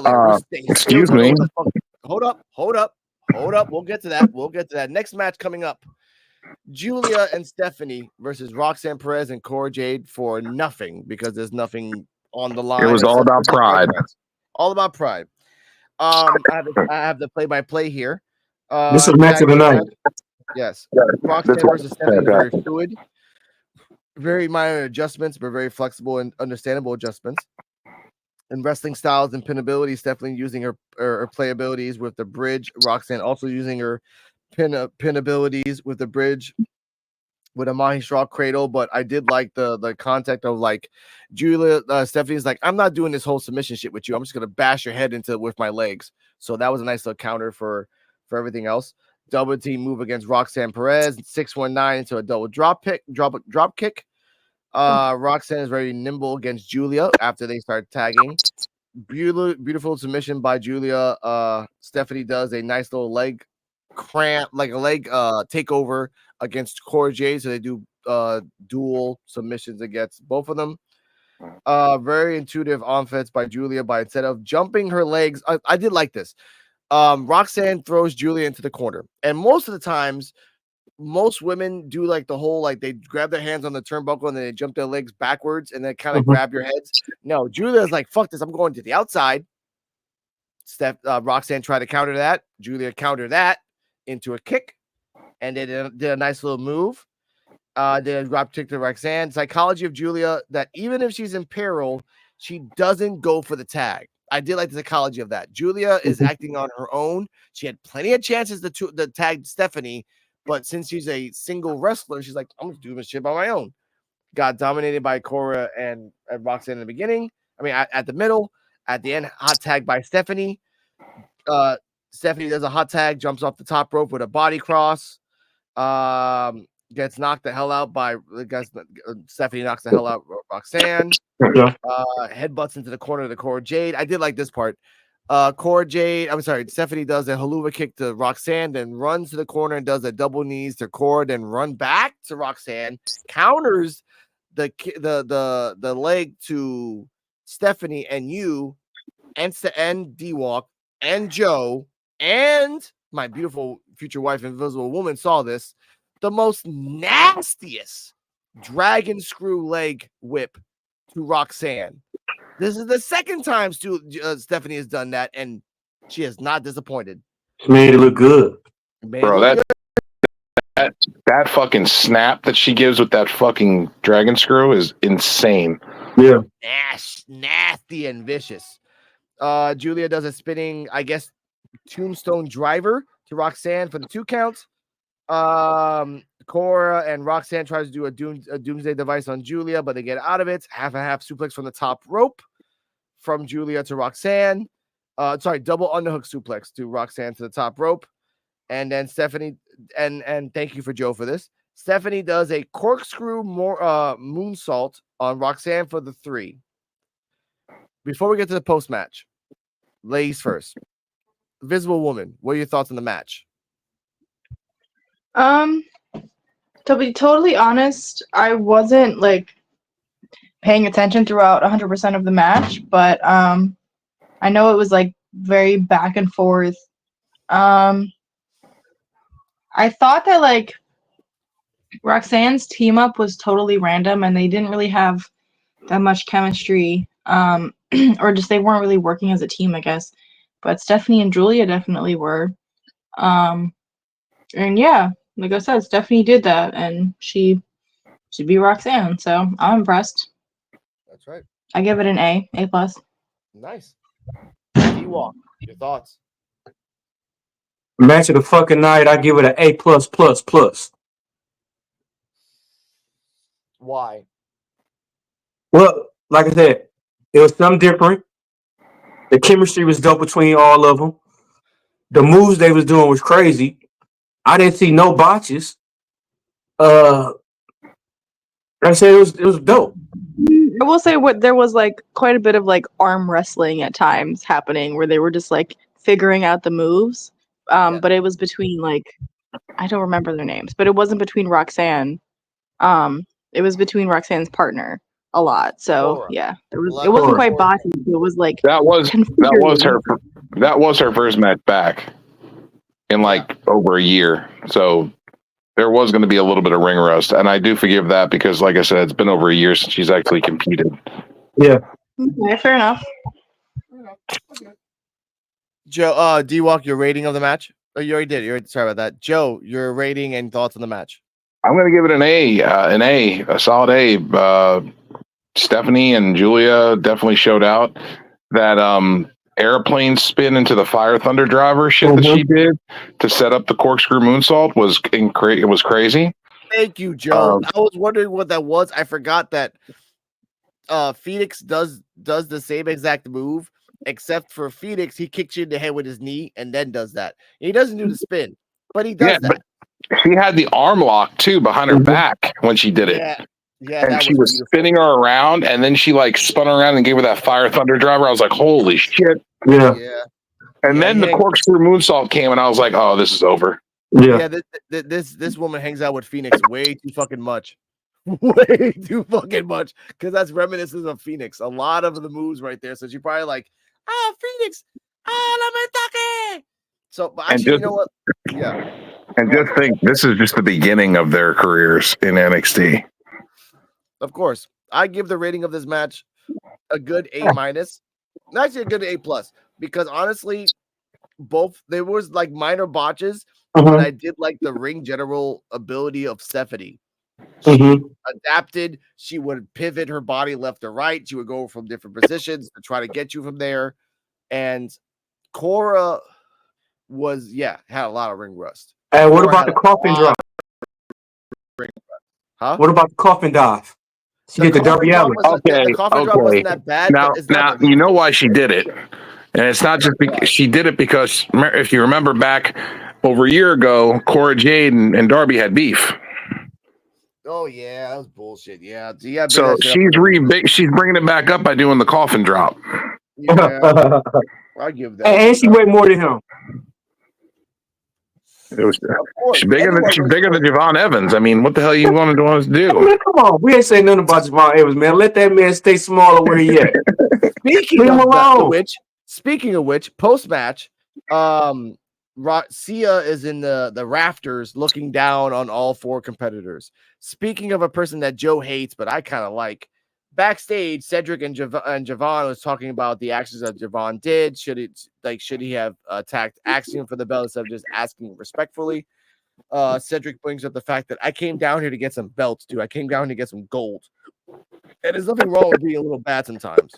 Like, we're staying excuse me. Hold up. We'll get to that. Next match coming up. Giulia and Stephanie versus ROXANNE Perez and Cora Jade for nothing because there's nothing on the line. It was all about pride. All about pride. I have the play-by-play here. This is match of the night. Yes. ROXANNE versus Stephanie is very fluid. Very minor adjustments, but very flexible and understandable adjustments. In wrestling styles and pin abilities, Stephanie using her play abilities with the bridge. ROXANNE also using her pin abilities with the bridge with a Mahi Straw cradle. But I did like the contact of like Giulia. Stephanie's like, I'm not doing this whole submission shit with you. I'm just gonna bash your head into with my legs. So that was a nice little counter for everything else. Double team move against ROXANNE Perez, 619 into a double drop kick. ROXANNE is very nimble against Giulia after they start tagging. Beautiful submission by Giulia. Stephanie does a nice little leg cramp, like a leg takeover against Cora Jade. So they do dual submissions against both of them. Very intuitive offense by Giulia by instead of jumping her legs. I did like this. ROXANNE throws Giulia into the corner, and most of the times, most women do like the whole like they grab their hands on the turnbuckle and then they jump their legs backwards and then kind of grab your heads. No, Giulia's like, fuck this, I'm going to the outside. ROXANNE tried to counter that. Giulia countered that into a kick, and they did a nice little move. Did a drop kick to ROXANNE. Psychology of Giulia that even if she's in peril, she doesn't go for the tag. I did like the psychology of that. Giulia is acting on her own. She had plenty of chances to tag Stephanie, but since she's a single wrestler, she's like, I'm going to do this shit by my own. Got dominated by Cora and ROXANNE in the beginning. I mean, at the middle. At the end, hot tag by Stephanie. Stephanie does a hot tag, jumps off the top rope with a body cross. Gets knocked the hell out by Stephanie knocks the hell out ROXANNE. Headbutts into the corner of the Cora Jade. I did like this part. Stephanie does a haluva kick to ROXANNE, then runs to the corner and does a double knees to Cora, then run back to ROXANNE, counters the leg to Stephanie and and D-Walk and Joe and my beautiful future wife, Invisible Woman, saw this. The most nastiest dragon screw leg whip to ROXANNE. This is the second time Stephanie has done that, and she has not disappointed. She made it look good. Bro, that fucking snap that she gives with that fucking dragon screw is insane. Yeah. Nasty and vicious. Giulia does a spinning, I guess, tombstone driver to ROXANNE for the 2 counts. Cora and ROXANNE tries to do a doomsday device on Giulia, but they get out of it. Half suplex from the top rope from Giulia to ROXANNE. Double underhook suplex to ROXANNE to the top rope. And then Stephanie, and thank you for Joe for this. Stephanie does a corkscrew moonsault on ROXANNE for the 3. Before we get to the post match, ladies first. Visible Woman, what are your thoughts on the match? To be totally honest, I wasn't like paying attention throughout 100% of the match, but I know it was like very back and forth. I thought that like ROXANNE's team up was totally random and they didn't really have that much chemistry, or just they weren't really working as a team, I guess. But Stephanie and Giulia definitely were. And yeah, like I said, Stephanie did that, and she beat ROXANNE, so I'm impressed. That's right. I give it an A+. Nice. D-Walk, your thoughts? Match of the fucking night, I give it an A+++. Why? Well, like I said, it was something different. The chemistry was dope between all of them. The moves they was doing was crazy. I didn't see no botches. Like I said, it was dope. I will say there was like quite a bit of like arm wrestling at times happening where they were just like figuring out the moves. But it was between like, I don't remember their names, but it wasn't between ROXANNE. It was between ROXANNE's partner. a lot. So Cora. yeah, it Cora. wasn't quite botchy. It was like That was her first match back in like over a year. So there was going to be a little bit of ring rust, and I do forgive that because, like I said, it's been over a year since she's actually competed. Yeah. Okay, fair enough. Joe, D-Walk, your rating of the match? Oh, you already did. Sorry about that. Joe, your rating and thoughts on the match? I'm going to give it a solid A. Stephanie and Giulia definitely showed out. That airplane spin into the Fire Thunder Driver shit that she did to set up the corkscrew moonsault was it was crazy. Thank you, Joe. I was wondering what that was. I forgot that Phoenix does the same exact move, except for Phoenix, he kicks you in the head with his knee and then does that. He doesn't do the spin, but he does that. But she had the arm lock too behind her back when she did it. Yeah, and she was spinning her around, and then she like spun around and gave her that Fire Thunder Driver. I was like, holy shit. Yeah. And then the corkscrew moonsault came, and I was like, oh, this is over. Yeah, this woman hangs out with Phoenix way too fucking much. Way too fucking much. Because that's reminiscent of Phoenix. A lot of the moves right there. So she probably like, oh, Phoenix. Oh, let me talk. So, but actually, you know what? Yeah. And just think, this is just the beginning of their careers in NXT. Of course. I give the rating of this match a good A-, actually a good A+, because honestly, there was like minor botches, but I did like the ring general ability of Stephanie. She adapted. She would pivot her body left or right. She would go from different positions to try to get you from there. And Cora had a lot of ring rust. And what about the coffin drop? Huh? What about the coffin dive? She did the Darby Allin. The coffin drop wasn't that bad. Now you know why she did it. And it's not just because she did it because if you remember back over a year ago, Cora Jade and Darby had beef. Oh yeah, that was bullshit. Yeah. So she's bringing it back up by doing the coffin drop. Yeah, I give that. And she weighed more than him. She's bigger than Javon Evans. I mean, what the hell you want us to do? Man, come on, we ain't saying nothing about Javon Evans, man. Let that man stay smaller where he at. Speaking of which, post match, Sia is in the rafters looking down on all four competitors. Speaking of a person that Joe hates, but I kind of like, backstage, Cedric and Javon was talking about the actions that Javon did. Should he have attacked Axiom for the belt instead of just asking respectfully? Cedric brings up the fact that I came down here to get some belts, dude. I came down to get some gold. And there's nothing wrong with being a little bad sometimes.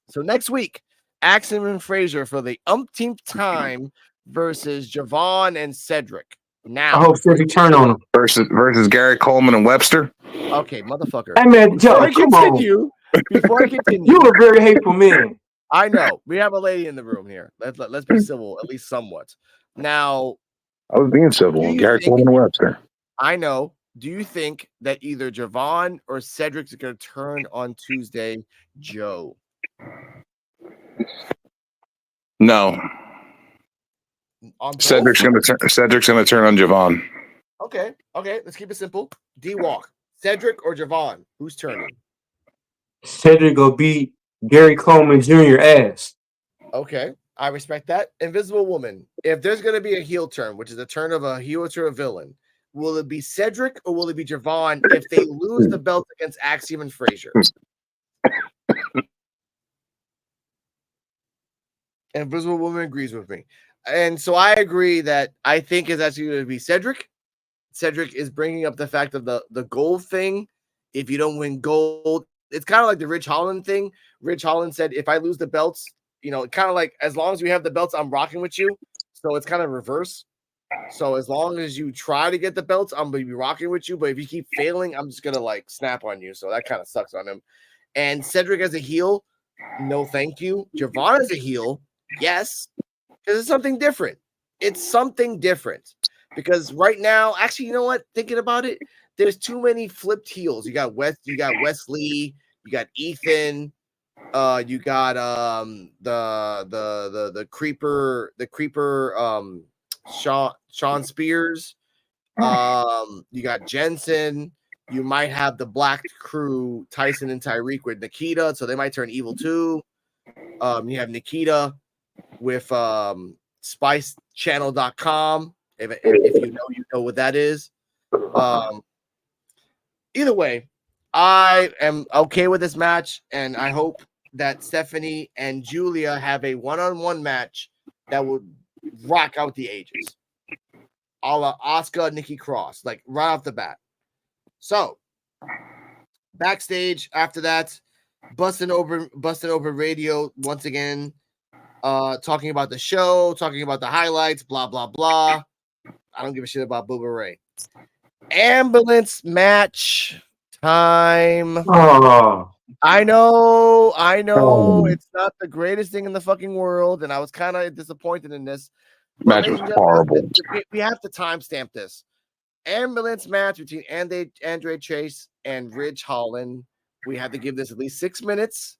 So next week, Axiom and Frazier for the umpteenth time versus Javon and Cedric. Now, I hope Cedric turn on him versus Gary Coleman and Webster. Okay, motherfucker. Hey man, Joe, come on. Before I continue, you a very hateful man. I know. We have a lady in the room here. Let's be civil, at least somewhat. Now, I was being civil. Gary Coleman and Webster. I know. Do you think that either Javon or Cedric's going to turn on Tuesday, Joe? No. Cedric's going to turn on Javon. Okay. Let's keep it simple. D-Walk, Cedric or Javon? Who's turning? Cedric will beat Gary Coleman Jr. ass. Okay, I respect that. Invisible Woman. If there's going to be a heel turn, which is a turn of a heel to a villain, will it be Cedric or will it be Javon if they lose the belt against Axiom and Frazier? Invisible Woman agrees with me. And so I agree that I think it's actually going to be Cedric. Cedric is bringing up the fact of the gold thing. If you don't win gold, it's kind of like the Rich Holland thing. Rich Holland said, if I lose the belts, kind of like as long as we have the belts, I'm rocking with you. So it's kind of reverse. So as long as you try to get the belts, I'm going to be rocking with you. But if you keep failing, I'm just going to like snap on you. So that kind of sucks on him. And Cedric as a heel, no thank you. Javon as a heel, yes. Because it's something different. It's something different. Because right now, actually, you know what? Thinking about it, there's too many flipped heels. You got Wesley, you got Ethan, you got the creeper, Sean Spears, you got Jensen, You might have the Black Crew, Tyson and Tyreek with Nikita, so they might turn evil too. You have Nikita with SpiceChannel.com. If you know what that is. Either way, I am okay with this match, and I hope that Stephanie and Giulia have a one-on-one match that would rock out the ages, a la Asuka, Nikki Cross, like right off the bat. So backstage after that, busting over radio once again, talking about the show, talking about the highlights, blah blah blah. I don't give a shit about Bubba Ray. Ambulance match time. Oh, I know. It's not the greatest thing in the fucking world, and I was kind of disappointed in this. But Match was horrible. We have to timestamp this. Ambulance match between Andre Chase and Ridge Holland. We had to give this at least 6 minutes.